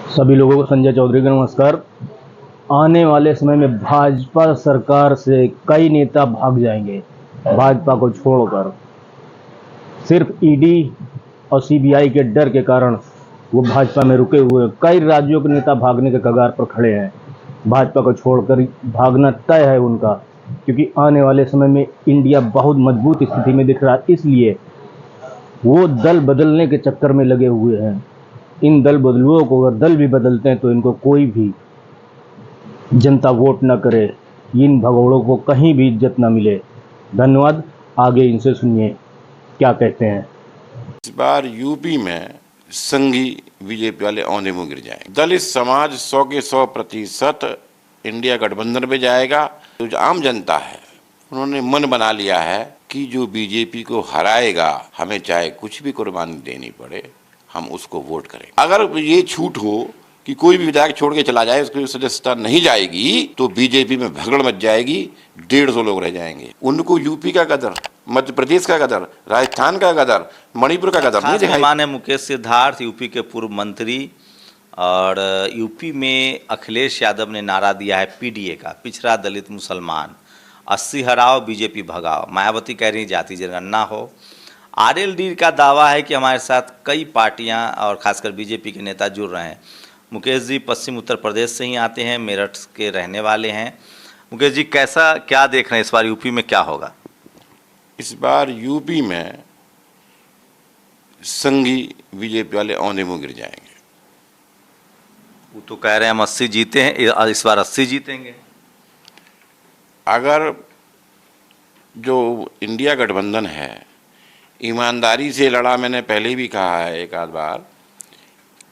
सभी लोगों को संजय चौधरी का नमस्कार। आने वाले समय में भाजपा सरकार से कई नेता भाग जाएंगे। भाजपा को छोड़कर सिर्फ ईडी और सीबीआई के डर के कारण वो भाजपा में रुके हुए कई राज्यों के नेता भागने के कगार पर खड़े हैं। भाजपा को छोड़कर भागना तय है उनका, क्योंकि आने वाले समय में इंडिया बहुत मजबूत स्थिति में दिख रहा है। इसलिए वो दल बदलने के चक्कर में लगे हुए हैं। इन दल बदलुओं को अगर दल भी बदलते हैं तो इनको कोई भी जनता वोट न करे, इन भगोड़ों को कहीं भी इज्जत न मिले। धन्यवाद। आगे इनसे सुनिए क्या कहते हैं। इस बार यूपी में संघी बीजेपी वाले औंधे मुंह गिर जाएंगे। दलित समाज 100 के 100% इंडिया गठबंधन में जाएगा। तो जो आम जनता है उन्होंने मन बना लिया है कि जो बीजेपी को हराएगा, हमें चाहे कुछ भी कुर्बानी देनी पड़े, हम उसको वोट करेंगे। अगर ये छूट हो कि कोई भी विधायक छोड़ के चला जाए, उसकी सदस्यता नहीं जाएगी, तो बीजेपी में भगड़ मच जाएगी, 150 लोग रह जाएंगे। उनको यूपी का गदर, मध्य प्रदेश का गदर, राजस्थान का गदर, मणिपुर का गदर नहीं दिखाई। मेहमान है मुकेश सिद्धार्थ, यूपी के पूर्व मंत्री। और यूपी में अखिलेश यादव ने नारा दिया है पीडीए का, पिछड़ा दलित मुसलमान, 80 हराओ बीजेपी भगाओ। मायावती कह रही जाति जनगणना हो। आरएलडी का दावा है कि हमारे साथ कई पार्टियां और खासकर बीजेपी के नेता जुड़ रहे हैं। मुकेश जी पश्चिम उत्तर प्रदेश से ही आते हैं, मेरठ के रहने वाले हैं। मुकेश जी, कैसा क्या देख रहे हैं इस बार यूपी में क्या होगा? इस बार यूपी में संघी बीजेपी वाले औंधे मुंह गिर जाएंगे। वो तो कह रहे हैं हम 80 जीते हैं, इस बार 80 जीतेंगे। अगर जो इंडिया गठबंधन है ईमानदारी से लड़ा, मैंने पहले भी कहा है एक आध बार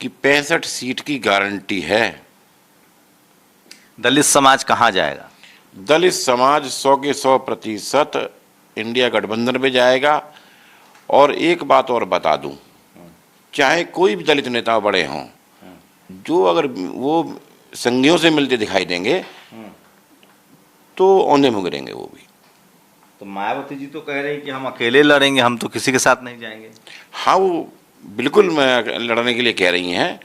कि 65 सीट की गारंटी है। दलित समाज कहाँ जाएगा? दलित समाज 100 के 100% इंडिया गठबंधन में जाएगा। और एक बात और बता दूं, चाहे कोई भी दलित नेता बड़े हों, जो अगर वो संघियों से मिलते दिखाई देंगे तो औंधे मुंह गिरेंगे वो भी। तो मायावती जी तो कह रहे हैं कि हम अकेले लड़ेंगे, हम तो किसी के साथ नहीं जाएंगे। हाँ, वो बिल्कुल लड़ने के लिए कह रही हैं।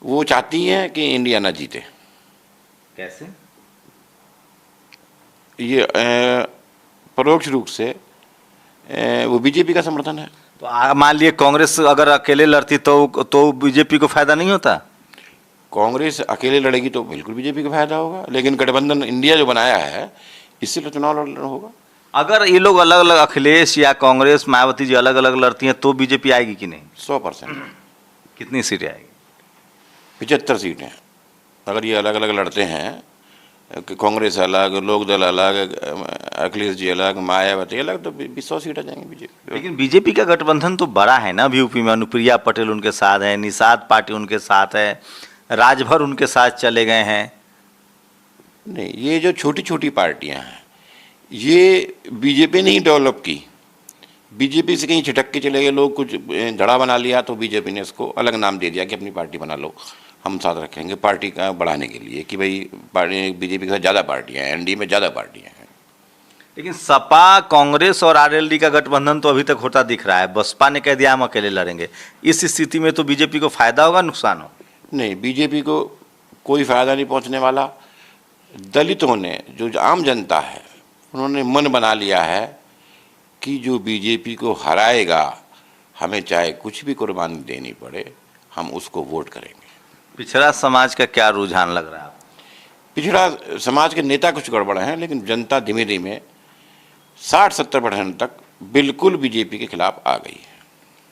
वो चाहती हैं कि इंडिया ना जीते। कैसे? ये परोक्ष रूप से वो बीजेपी का समर्थन है। तो मान लिए कांग्रेस अगर अकेले लड़ती तो बीजेपी को फायदा नहीं होता? कांग्रेस अकेले लड़ेगी तो बिल्कुल बीजेपी को फायदा होगा, लेकिन गठबंधन इंडिया जो बनाया है इससे तो चुनाव लड़ना होगा। अगर ये लोग अलग अलग, अखिलेश या कांग्रेस, मायावती जी अलग अलग लड़ती हैं तो बीजेपी आएगी कि नहीं? 100%। कितनी सीटें आएगी? 75 सीटें। अगर ये अलग अलग लड़ते हैं कि कांग्रेस अलग, लोकदल अलग, अखिलेश जी अलग, मायावती अलग, तो 100 सीट आ जाएंगी बीजेपी। लेकिन बीजेपी का गठबंधन तो बड़ा है ना। अभी यूपी में अनुप्रिया पटेल उनके साथ है, निषाद पार्टी उनके साथ है, राजभर उनके साथ चले गए हैं। नहीं, ये जो छोटी छोटी पार्टियां हैं ये बीजेपी ने ही डेवलप की। बीजेपी से कहीं छिटक के चले गए लोग, कुछ धड़ा बना लिया तो बीजेपी ने इसको अलग नाम दे दिया कि अपनी पार्टी बना लो, हम साथ रखेंगे पार्टी का बढ़ाने के लिए, कि भाई पार्टी बीजेपी के साथ ज़्यादा पार्टियाँ हैं, एनडीए में ज़्यादा पार्टियाँ हैं। लेकिन सपा, कांग्रेस और आरएलडी का गठबंधन तो अभी तक होता दिख रहा है। बसपा ने कह दिया हम अकेले लड़ेंगे। इस स्थिति में तो बीजेपी को फायदा होगा नुकसान हो? नहीं, बीजेपी को कोई फायदा नहीं पहुंचने वाला। दलितों ने, जो आम जनता है, उन्होंने मन बना लिया है कि जो बीजेपी को हराएगा, हमें चाहे कुछ भी कुर्बानी देनी पड़े, हम उसको वोट करेंगे। पिछड़ा समाज का क्या रुझान लग रहा है? पिछड़ा समाज के नेता कुछ गड़बड़ हैं, लेकिन जनता धीमे धीमे 60-70% तक बिल्कुल बीजेपी के खिलाफ आ गई है।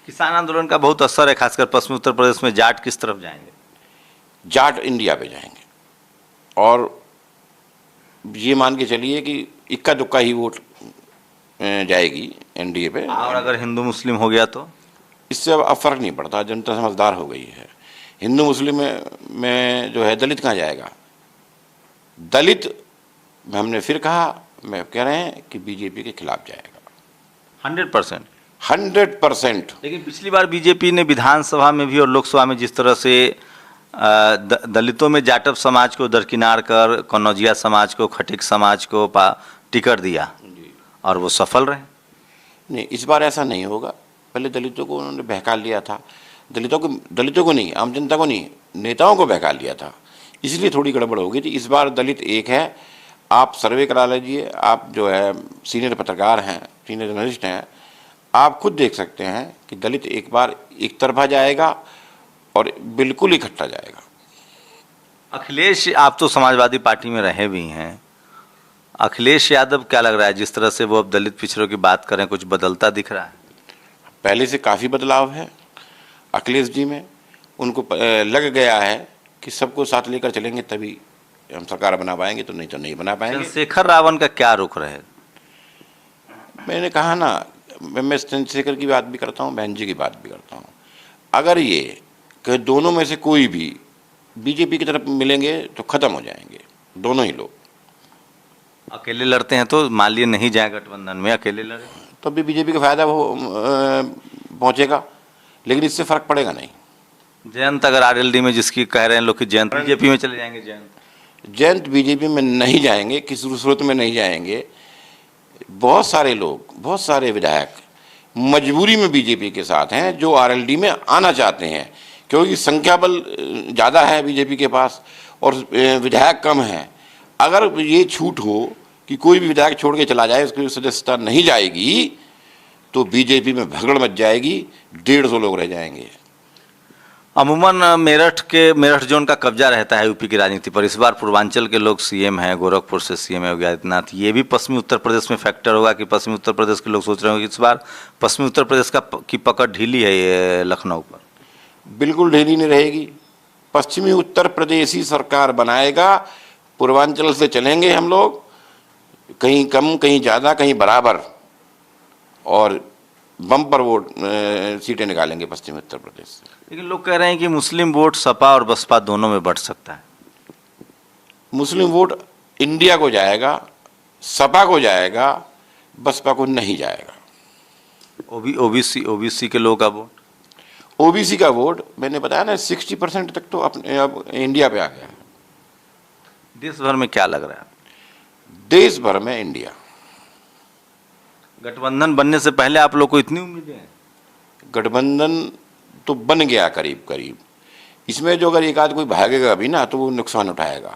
किसान आंदोलन का बहुत असर है, खासकर पश्चिमी उत्तर प्रदेश में। जाट किस तरफ जाएंगे? जाट इंडिया पे जाएंगे। और ये मान के चलिए कि इक्का दुक्का ही वोट जाएगी एनडीए पे। और अगर हिंदू मुस्लिम हो गया तो? इससे अब फर्क नहीं पड़ता, जनता समझदार हो गई है। हिंदू मुस्लिम में जो है दलित कहाँ जाएगा? दलित हमने फिर कहा, मैं कह रहे हैं कि बीजेपी के खिलाफ जाएगा 100%। 100%। लेकिन पिछली बार बीजेपी ने विधानसभा में भी और लोकसभा में जिस तरह से दलितों में जाटव समाज को दरकिनार कर कन्नौजिया समाज को, खटीक समाज को टिकट दिया और वो सफल रहे। नहीं, इस बार ऐसा नहीं होगा। पहले दलितों को उन्होंने बहका लिया था। दलितों को नहीं, आम जनता को नहीं, नेताओं को बहका लिया था, इसलिए थोड़ी गड़बड़ हो गई थी। इस बार दलित एक है। आप सर्वे करा लीजिए, आप जो है सीनियर पत्रकार हैं, सीनियर जर्नलिस्ट हैं, आप खुद देख सकते हैं कि दलित एक बार एक तरफा जाएगा और बिल्कुल इकट्ठा जाएगा। अखिलेश, आप तो समाजवादी पार्टी में रहे भी हैं, अखिलेश यादव क्या लग रहा है जिस तरह से वो अब दलित पिछड़ों की बात करें, कुछ बदलता दिख रहा है? पहले से काफ़ी बदलाव है अखिलेश जी में। उनको लग गया है कि सबको साथ लेकर चलेंगे तभी हम सरकार बना पाएंगे, तो नहीं बना पाएंगे। चंद्रशेखर रावण का क्या रुख रहे? मैंने कहा ना, मैं चंद्रशेखर की बात भी करता हूँ, बहन जी की बात भी करता हूँ। अगर ये कि दोनों में से कोई भी बीजेपी की तरफ मिलेंगे तो ख़त्म हो जाएंगे दोनों ही लोग। अकेले लड़ते हैं तो मान लिए नहीं जाए गठबंधन में, अकेले लड़े तो भी बीजेपी का फायदा वो पहुंचेगा, लेकिन इससे फर्क पड़ेगा नहीं। जयंत अगर आरएलडी में, जिसकी कह रहे हैं लोग कि जयंत बीजेपी में चले जाएंगे, जयंत बीजेपी में नहीं जाएंगे, किसी सूरत में नहीं जाएंगे। बहुत सारे लोग, बहुत सारे विधायक मजबूरी में बीजेपी के साथ हैं जो आरएलडी में आना चाहते हैं, क्योंकि संख्या बल ज़्यादा है बीजेपी के पास और विधायक कम हैं। अगर ये छूट हो कि कोई भी विधायक छोड़ के चला जाए, उसकी सदस्यता नहीं जाएगी, तो बीजेपी में भगड़ मच जाएगी, 150 लोग रह जाएंगे। अमूमन मेरठ जोन का कब्जा रहता है यूपी की राजनीति पर। इस बार पूर्वांचल के लोग सीएम हैं, गोरखपुर से सीएम है योगी आदित्यनाथ। ये भी पश्चिमी उत्तर प्रदेश में फैक्टर होगा कि पश्चिमी उत्तर प्रदेश के लोग सोच रहे होंगे कि इस बार पश्चिमी उत्तर प्रदेश की पकड़ ढीली है ये लखनऊ पर? बिल्कुल ढीली नहीं रहेगी। पश्चिमी उत्तर प्रदेश ही सरकार बनाएगा। पूर्वांचल से चलेंगे हम लोग, कहीं कम, कहीं ज़्यादा, कहीं बराबर, और बम्पर वोट सीटें निकालेंगे पश्चिमी उत्तर प्रदेश से। लेकिन लोग कह रहे हैं कि मुस्लिम वोट सपा और बसपा दोनों में बढ़ सकता है। मुस्लिम वोट इंडिया को जाएगा, सपा को जाएगा, बसपा को नहीं जाएगा। ओबीसी के लोगों का वोट, ओबीसी का वोट मैंने बताया ना, 60% तक तो अपने अब इंडिया पे आ गया है। देश भर में क्या लग रहा है? देश भर में इंडिया। गठबंधन बनने से पहले आप लोग को इतनी उम्मीदें हैं? गठबंधन तो बन गया करीब करीब। इसमें जो अगर एक आध कोई भागेगा भी ना तो वो नुकसान उठाएगा।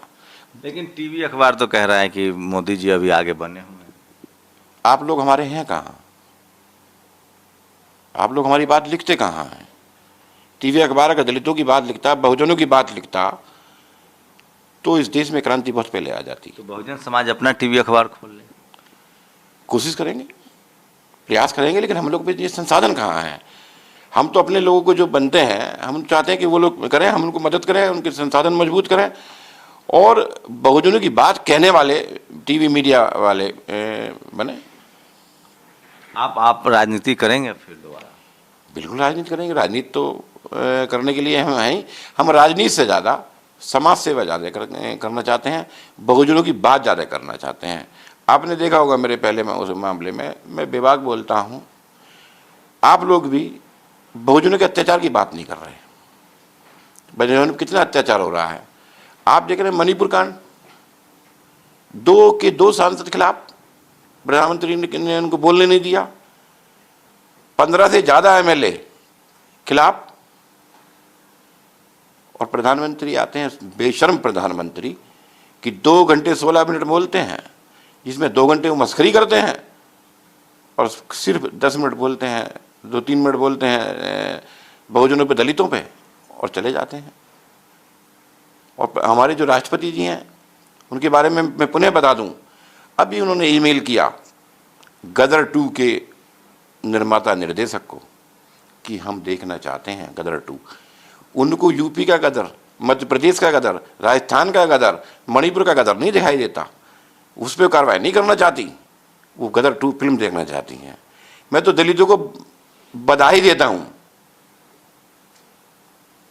लेकिन टीवी अखबार तो कह रहा है कि मोदी जी अभी आगे बने हुए हैं। आप लोग हमारे हैं कहाँ? आप लोग हमारी बात लिखते कहाँ हैं? टीवी अखबार अगर दलितों की बात लिखता, बहुजनों की बात लिखता, तो इस देश में क्रांति बहुत पहले आ जाती। तो बहुजन समाज अपना टीवी अखबार खोल ले, कोशिश करेंगे, प्रयास करेंगे, लेकिन हम लोग पे ये संसाधन कहाँ है? हम तो अपने लोगों को जो बनते हैं, हम चाहते हैं कि वो लोग करें, हम उनको मदद करें, उनके संसाधन मजबूत करें, और बहुजनों की बात कहने वाले टीवी मीडिया वाले बने। आप राजनीति करेंगे फिर दोबारा? बिल्कुल राजनीति करेंगे। राजनीति तो करने के लिए हम हैं ही। हम राजनीति से ज़्यादा समाज सेवा ज़्यादा करना चाहते हैं, बहुजनों की बात ज़्यादा करना चाहते हैं। आपने देखा होगा मेरे पहले में उस मामले में मैं बेबाक बोलता हूँ। आप लोग भी बहुजनों के अत्याचार की बात नहीं कर रहे। बहुजनों में कितना अत्याचार हो रहा है आप देख रहे हैं। मणिपुर कांड, 2 सांसद खिलाफ, प्रधानमंत्री ने उनको बोलने नहीं दिया। 15 से ज़्यादा एमएलए खिलाफ, और प्रधानमंत्री आते हैं, बेशर्म प्रधानमंत्री, कि 2 घंटे 16 मिनट बोलते हैं, जिसमें 2 घंटे वो मस्करी करते हैं और सिर्फ 10 मिनट बोलते हैं, 2-3 मिनट बोलते हैं बहुजनों पे, दलितों पे, और चले जाते हैं। और हमारे जो राष्ट्रपति जी हैं उनके बारे में मैं पुनः बता दूं, अभी उन्होंने ईमेल किया गदर 2 के निर्माता निर्देशक को कि हम देखना चाहते हैं गदर 2। उनको यूपी का गदर, मध्य प्रदेश का गदर, राजस्थान का गदर, मणिपुर का गदर नहीं दिखाई देता। उस पर कार्रवाई नहीं करना चाहती, वो गदर 2 फिल्म देखना चाहती हैं। मैं तो दलितों को बधाई देता हूं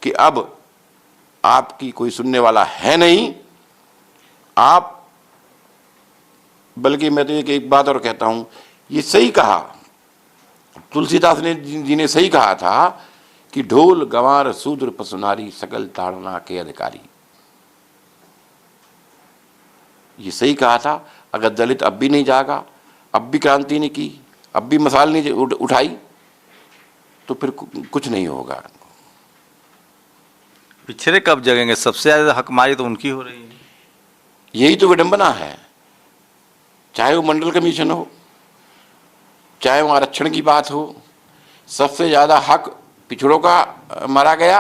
कि अब आपकी कोई सुनने वाला है नहीं। आप, बल्कि मैं तो एक बात और कहता हूं, ये सही कहा तुलसीदास ने जी ने सही कहा था कि ढोल गंवार शूद्र पसुनारी सकल ताड़ना के अधिकारी। ये सही कहा था। अगर दलित अब भी नहीं जागा, अब भी क्रांति नहीं की, अब भी मसाल नहीं उठाई, तो फिर कुछ नहीं होगा। पिछड़े कब जगेंगे? सबसे ज्यादा हकमारी तो उनकी हो रही है। यही तो विडंबना है। चाहे वो मंडल कमीशन हो, चाहे वो आरक्षण की बात हो, सबसे ज़्यादा हक पिछड़ों का मारा गया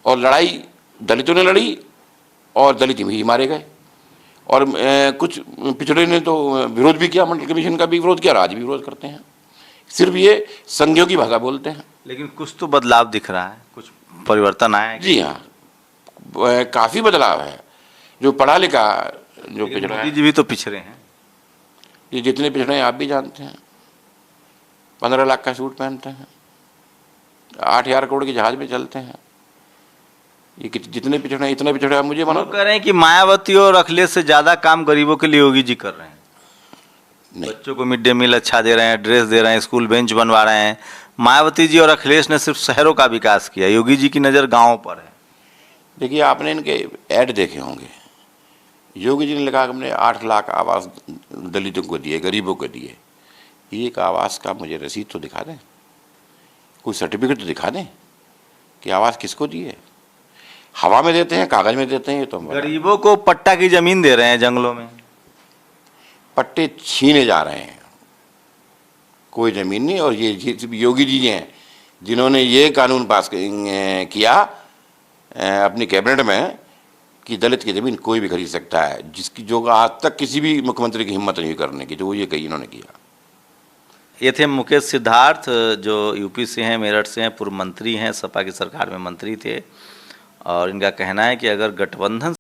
और लड़ाई दलितों ने लड़ी और दलित ही मारे गए। और कुछ पिछड़े ने तो विरोध भी किया, मंडल कमीशन का भी विरोध किया, आज भी विरोध करते हैं। सिर्फ ये संघियों की भाषा बोलते हैं। लेकिन कुछ तो बदलाव दिख रहा है, कुछ परिवर्तन आया है। जी हाँ, काफ़ी बदलाव है। जो पढ़ा लिखा जो पिछड़ा मोदी है, जी भी तो पिछड़े हैं। ये जितने पिछड़े हैं आप भी जानते हैं। 15 लाख का सूट पहनते हैं, 8,000 करोड़ के जहाज में चलते हैं। ये जितने पिछड़े हैं, इतने पिछड़े हैं, मुझे वो मानो कह रहे हैं कि मायावती और अखिलेश से ज्यादा काम गरीबों के लिए योगी जी कर रहे हैं। नहीं। बच्चों को मिड डे मील अच्छा दे रहे हैं, ड्रेस दे रहे हैं, स्कूल बेंच बनवा रहे हैं। मायावती जी और अखिलेश ने सिर्फ शहरों का विकास किया, योगी जी की नज़र गाँव पर है। देखिए, आपने इनके ऐड देखे होंगे। योगी जी ने लिखा कि हमने 8 लाख आवास दलितों को दिए, गरीबों को दिए। एक आवास का मुझे रसीद तो दिखा दें, कोई सर्टिफिकेट तो दिखा दें कि आवास किसको दिए। हवा में देते हैं, कागज में देते हैं। ये तो हम गरीबों को पट्टा की जमीन दे रहे हैं जंगलों में। पट्टे छीने जा रहे हैं, कोई ज़मीन नहीं। और ये योगी जी हैं जिन्होंने ये कानून पास किया अपनी कैबिनेट में कि दलित की ज़मीन कोई भी खरीद सकता है, जिसकी जो आज तक किसी भी मुख्यमंत्री की हिम्मत नहीं करने की, जो वो ये कही इन्होंने किया। ये थे मुकेश सिद्धार्थ, जो यूपी से हैं, मेरठ से हैं, पूर्व मंत्री हैं, सपा की सरकार में मंत्री थे। और इनका कहना है कि अगर गठबंधन